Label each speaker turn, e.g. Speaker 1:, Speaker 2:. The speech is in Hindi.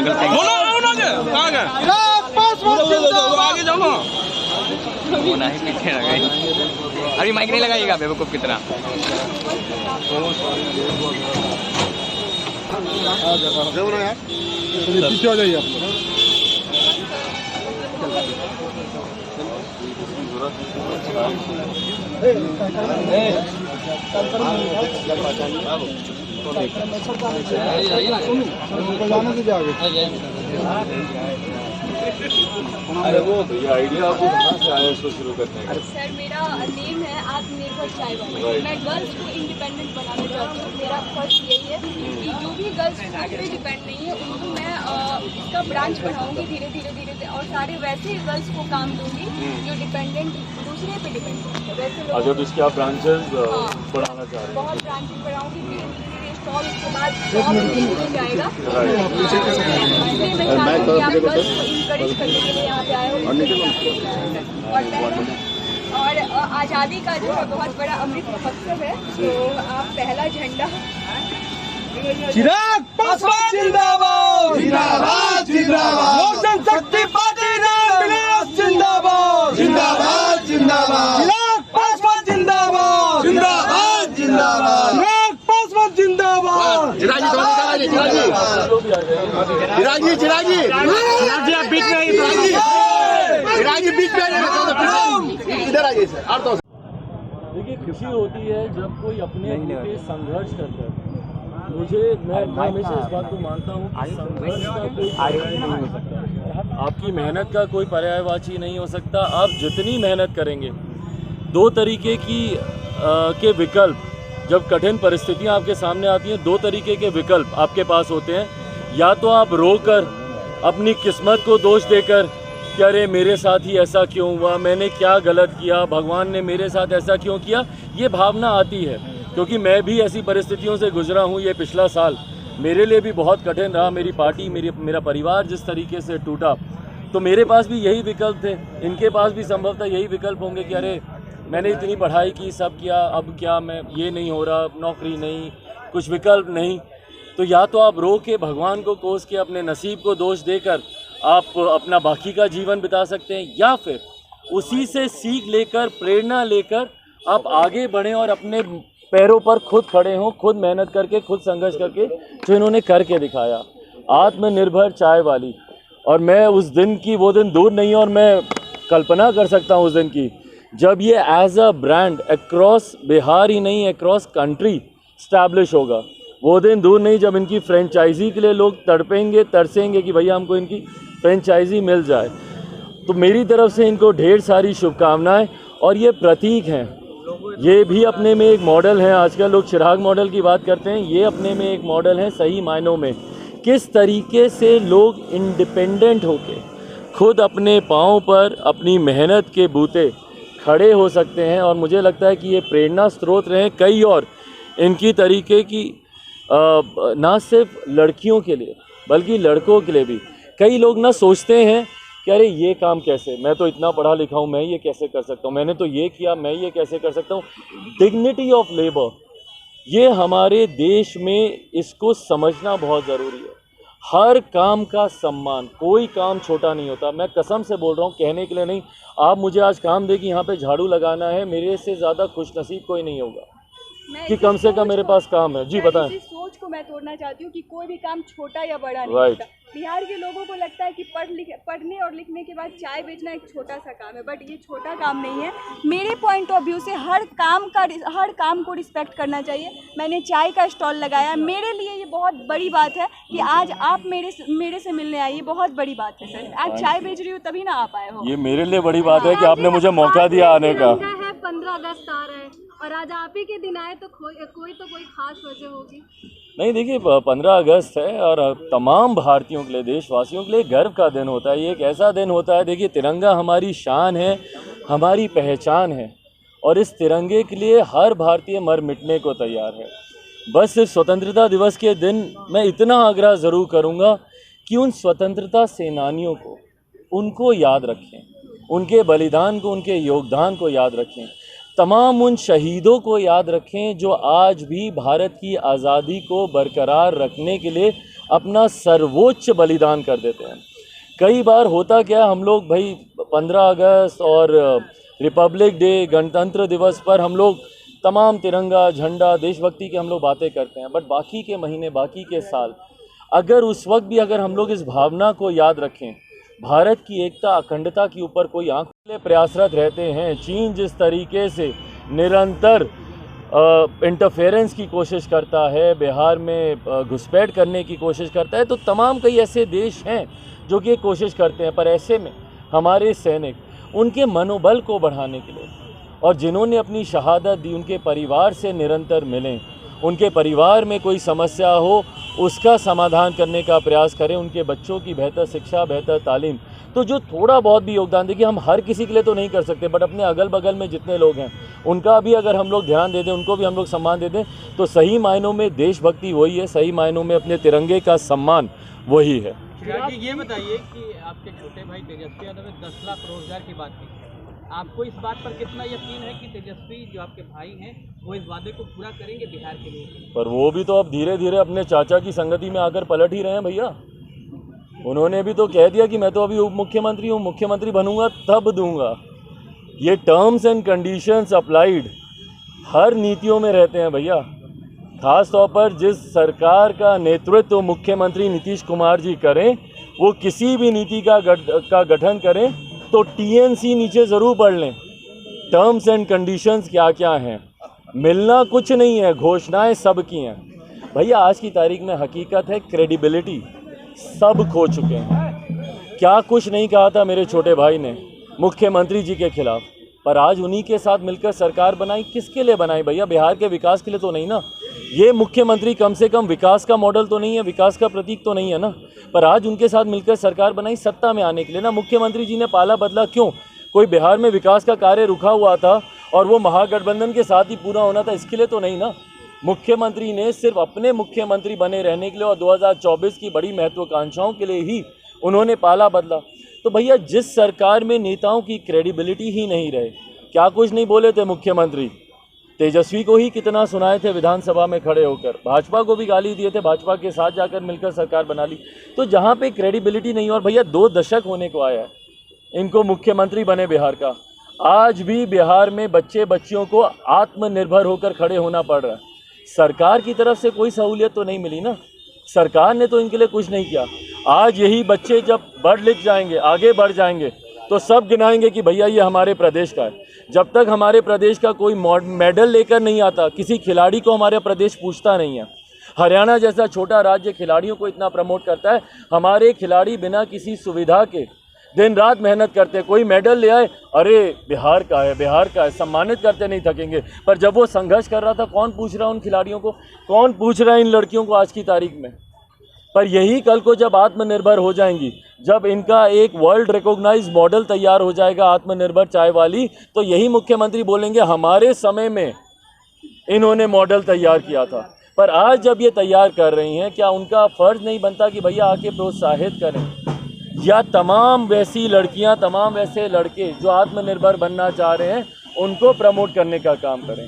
Speaker 1: पागल कहीं।
Speaker 2: आगे जाओ ना।
Speaker 1: वो नहीं पीछे रह गई। अभी माइक नहीं लगाइएगा बेवकूफ़ की तरह।
Speaker 2: पीछे आ जाइए आप
Speaker 3: अरे वो भैया आइडिया आपको कहाँ से आया इसको शुरू करने का?
Speaker 4: सर मेरा नेम है आत्मनिर्भर चाय वाली। मैं गर्ल्स को इंडिपेंडेंट बनाना चाहती हूँ। मेरा फर्स्ट यही है कि जो भी गर्ल्स खुद पे डिपेंड नहीं है उनको मैं इसका ब्रांच बढ़ाऊंगी धीरे धीरे और सारे वैसे गर्ल्स को काम दूंगी जो डिपेंडेंट दूसरे पे डिपेंड है वैसे लोग।
Speaker 3: अच्छा, तो इसके आप ब्रांचेस बढ़ाना चाह रहे हैं?
Speaker 4: बहुत ब्रांचेस बढ़ाऊंगी धीरे धीरे स्टॉल उसके बाद स्टॉल हो जाएगा। इसलिए मैं चाहती हूँ कि आप गर्ल्स को इंकरेज करने के लिए यहाँ पे आए हो और आज़ादी का जो है बहुत बड़ा अमृत महोत्सव है। तो आप पहला झंडा
Speaker 2: चिराग पासवान जिंदाबाद जिंदाबाद जिंदाबाद। लोक जनशक्ति पार्टी जिंदाबाद जिंदाबाद जिंदाबाद। चिराग पासवान जिंदाबाद जिंदाबाद जिंदाबाद। चिराग पासवान जिंदाबाद। चिराग जी आप बीच में आइए। चिराग जी बीच में आइए। इधर आइए सर।
Speaker 5: देखिए, खुशी होती है जब कोई अपने लिए संघर्ष करता है। मैं हमेशा इस बात को मानता हूँ कि संघर्ष का कोई पर्याय नहीं हो सकता, आपकी मेहनत का कोई पर्यायवाची नहीं हो सकता। आप जितनी मेहनत करेंगे, दो तरीके के विकल्प, जब कठिन परिस्थितियाँ आपके सामने आती हैं, दो तरीके के विकल्प आपके पास होते हैं। या तो आप रोकर अपनी किस्मत को दोष देकर कि अरे मेरे साथ ही ऐसा क्यों हुआ, मैंने क्या गलत किया, भगवान ने मेरे साथ ऐसा क्यों किया, ये भावना आती है। क्योंकि मैं भी ऐसी परिस्थितियों से गुजरा हूँ। ये पिछला साल मेरे लिए भी बहुत कठिन रहा। मेरी पार्टी, मेरा परिवार जिस तरीके से टूटा, तो मेरे पास भी यही विकल्प थे, इनके पास भी संभवतः यही विकल्प होंगे कि अरे मैंने इतनी पढ़ाई की, सब किया, अब क्या, मैं ये नहीं हो रहा, नौकरी नहीं, कुछ विकल्प नहीं। तो या तो आप रो के, भगवान को कोस के, अपने नसीब को दोष देकर आप अपना बाकी का जीवन बिता सकते हैं, या फिर उसी से सीख लेकर, प्रेरणा लेकर आप आगे बढ़ें और अपने पैरों पर खुद खड़े हों, खुद मेहनत करके, खुद संघर्ष करके, जो इन्होंने करके दिखाया। आत्मनिर्भर चाय वाली। और मैं उस दिन की, वो दिन दूर नहीं है और मैं कल्पना कर सकता हूँ उस दिन की, जब ये as a brand across Bihar ही नहीं, अक्रॉस कंट्री स्टैब्लिश होगा। वो दिन दूर नहीं जब इनकी फ्रेंचाइजी के लिए लोग तड़पेंगे, तरसेंगे कि भैया हमको इनकी फ्रेंचाइजी मिल जाए। तो मेरी तरफ से इनको ढेर सारी शुभकामनाएं। और ये प्रतीक हैं, ये भी अपने में एक मॉडल हैं। आजकल लोग चिराग मॉडल की बात करते हैं, ये अपने में एक मॉडल है सही मायनों में। किस तरीके से लोग इंडिपेंडेंट होके खुद अपने पाँव पर अपनी मेहनत के बूते खड़े हो सकते हैं। और मुझे लगता है कि ये प्रेरणा स्रोत रहे कई और इनकी तरीके की, ना सिर्फ लड़कियों के लिए बल्कि लड़कों के लिए भी। कई लोग ना सोचते हैं कि अरे ये काम कैसे, मैं तो इतना पढ़ा लिखा हूँ, मैं ये कैसे कर सकता हूँ, मैंने तो ये किया, मैं ये कैसे कर सकता हूँ। डिग्निटी ऑफ लेबर, ये हमारे देश में इसको समझना बहुत ज़रूरी है। हर काम का सम्मान, कोई काम छोटा नहीं होता। मैं कसम से बोल रहा हूँ, कहने के लिए नहीं। आप मुझे आज काम दे कि यहाँ पे झाड़ू लगाना है, मेरे से ज़्यादा खुशनसीब कोई नहीं होगा कि कम से कम मेरे पास काम है। जी बताएं।
Speaker 4: इस सोच को मैं तोड़ना चाहती हूँ कि कोई भी काम छोटा या बड़ा नहीं होता। बिहार के लोगों को लगता है कि पढ़ने और लिखने के बाद चाय बेचना एक छोटा सा काम है, बट ये छोटा काम नहीं है। मेरे पॉइंट ऑफ व्यू से हर काम को रिस्पेक्ट करना चाहिए। मैंने चाय का स्टॉल लगाया, मेरे लिए ये बहुत बड़ी बात है कि आज आप मेरे से मिलने आइए, बहुत बड़ी बात है सर। आज चाय बेच रही हूँ तभी ना आप आए हो।
Speaker 5: ये मेरे लिए बड़ी बात है कि आपने मुझे मौका दिया आने का।
Speaker 4: 15 अगस्त आ रहा है और आज आप ही के दिन आए, तो कोई खास वजह होगी।
Speaker 5: नहीं, देखिए 15 अगस्त है और तमाम भारतीयों के लिए, देशवासियों के लिए गर्व का दिन होता है। ये एक ऐसा दिन होता है, देखिए तिरंगा हमारी शान है, हमारी पहचान है और इस तिरंगे के लिए हर भारतीय मर मिटने को तैयार है। बस सिर्फ स्वतंत्रता दिवस के दिन मैं इतना आग्रह ज़रूर करूँगा कि उन स्वतंत्रता सेनानियों को, उनको याद रखें, उनके बलिदान को, उनके योगदान को याद रखें। तमाम उन शहीदों को याद रखें जो आज भी भारत की आज़ादी को बरकरार रखने के लिए अपना सर्वोच्च बलिदान कर देते हैं। कई बार होता क्या, हम लोग भाई 15 अगस्त और रिपब्लिक डे, गणतंत्र दिवस पर हम लोग तमाम तिरंगा, झंडा, देशभक्ति की हम लोग बातें करते हैं, बट बाकी के महीने, बाकी के साल, अगर उस वक्त भी अगर हम लोग इस भावना को याद रखें, भारत की एकता, अखंडता के ऊपर कोई आंख खोले प्रयासरत रहते हैं। चीन जिस तरीके से निरंतर इंटरफेरेंस की कोशिश करता है, बिहार में घुसपैठ करने की कोशिश करता है, तो तमाम कई ऐसे देश हैं जो कि कोशिश करते हैं। पर ऐसे में हमारे सैनिक उनके मनोबल को बढ़ाने के लिए, और जिन्होंने अपनी शहादत दी, उनके परिवार से निरंतर मिलें, उनके परिवार में कोई समस्या हो उसका समाधान करने का प्रयास करें, उनके बच्चों की बेहतर शिक्षा, बेहतर तालीम। तो जो थोड़ा बहुत भी योगदान देखिए, हम हर किसी के लिए तो नहीं कर सकते, बट अपने अगल बगल में जितने लोग हैं उनका भी अगर हम लोग ध्यान दे दें, उनको भी हम लोग सम्मान दे दें, तो सही मायनों में देशभक्ति वही है, सही मायनों में अपने तिरंगे का सम्मान वही है।
Speaker 6: चिराग जी, ये बताइए कि आपके छोटे भाई तेजस्वी यादव ने 10 लाख रोजगार की बात की, आपको इस बात पर कितना यकीन है कि तेजस्वी जो आपके भाई हैं वो इस वादे को पूरा करेंगे बिहार के लिए?
Speaker 5: पर वो भी तो अब धीरे धीरे अपने चाचा की संगति में आकर पलट ही रहे हैं भैया। उन्होंने भी तो कह दिया कि मैं तो अभी उप मुख्यमंत्री हूँ, मुख्यमंत्री बनूंगा तब दूंगा। ये टर्म्स एंड कंडीशंस अप्लाइड हर नीतियों में रहते हैं भैया। खास तौर पर जिस सरकार का नेतृत्व मुख्यमंत्री नीतीश कुमार जी करें, वो किसी भी नीति का गठन करें तो टीएनसी नीचे ज़रूर पढ़ लें, टर्म्स एंड कंडीशंस क्या क्या हैं। मिलना कुछ नहीं है, घोषणाएं सब की हैं भैया। आज की तारीख में हकीकत है, क्रेडिबिलिटी सब खो चुके हैं। क्या कुछ नहीं कहा था मेरे छोटे भाई ने मुख्यमंत्री जी के खिलाफ, पर आज उन्हीं के साथ मिलकर सरकार बनाई। किसके लिए बनाई भैया? बिहार के विकास के लिए तो नहीं ना। ये मुख्यमंत्री कम से कम विकास का मॉडल तो नहीं है, विकास का प्रतीक तो नहीं है ना। पर आज उनके साथ मिलकर सरकार बनाई सत्ता में आने के लिए ना। मुख्यमंत्री जी ने पाला बदला क्यों? कोई बिहार में विकास का कार्य रुका हुआ था और वो महागठबंधन के साथ ही पूरा होना था, इसके लिए तो नहीं ना। मुख्यमंत्री ने सिर्फ अपने मुख्यमंत्री बने रहने के लिए और 2024 की बड़ी महत्वाकांक्षाओं के लिए ही उन्होंने पाला बदला। तो भैया जिस सरकार में नेताओं की क्रेडिबिलिटी ही नहीं रहे, क्या कुछ नहीं बोले थे मुख्यमंत्री, तेजस्वी को ही कितना सुनाए थे विधानसभा में खड़े होकर, भाजपा को भी गाली दिए थे, भाजपा के साथ जाकर मिलकर सरकार बना ली। तो जहाँ पे क्रेडिबिलिटी नहीं, और भैया 2 दशक होने को आया है इनको मुख्यमंत्री बने बिहार का, आज भी बिहार में बच्चे बच्चियों को आत्मनिर्भर होकर खड़े होना पड़ रहा है। सरकार की तरफ से कोई सहूलियत तो नहीं मिली ना, सरकार ने तो इनके लिए कुछ नहीं किया। आज यही बच्चे जब पढ़ लिख जाएंगे, आगे बढ़ जाएंगे, तो सब गिनाएंगे कि भैया ये हमारे प्रदेश का है। जब तक हमारे प्रदेश का कोई मेडल लेकर नहीं आता, किसी खिलाड़ी को हमारा प्रदेश पूछता नहीं है। हरियाणा जैसा छोटा राज्य खिलाड़ियों को इतना प्रमोट करता है, हमारे खिलाड़ी बिना किसी सुविधा के दिन रात मेहनत करते हैं। कोई मेडल ले आए, अरे बिहार का है, बिहार का है, सम्मानित करते नहीं थकेंगे। पर जब वो संघर्ष कर रहा था, कौन पूछ रहा है उन खिलाड़ियों को, कौन पूछ रहा है इन लड़कियों को आज की तारीख में? पर यही कल को जब आत्मनिर्भर हो जाएंगी, जब इनका एक वर्ल्ड रिकॉग्नाइज्ड मॉडल तैयार हो जाएगा आत्मनिर्भर चाय वाली, तो यही मुख्यमंत्री बोलेंगे हमारे समय में इन्होंने मॉडल तैयार किया था। पर आज जब ये तैयार कर रही हैं, क्या उनका फर्ज नहीं बनता कि भैया आके प्रोत्साहित करें, या तमाम वैसी लड़कियां, तमाम वैसे लड़के जो आत्मनिर्भर बनना चाह रहे हैं, उनको प्रमोट करने का काम करें?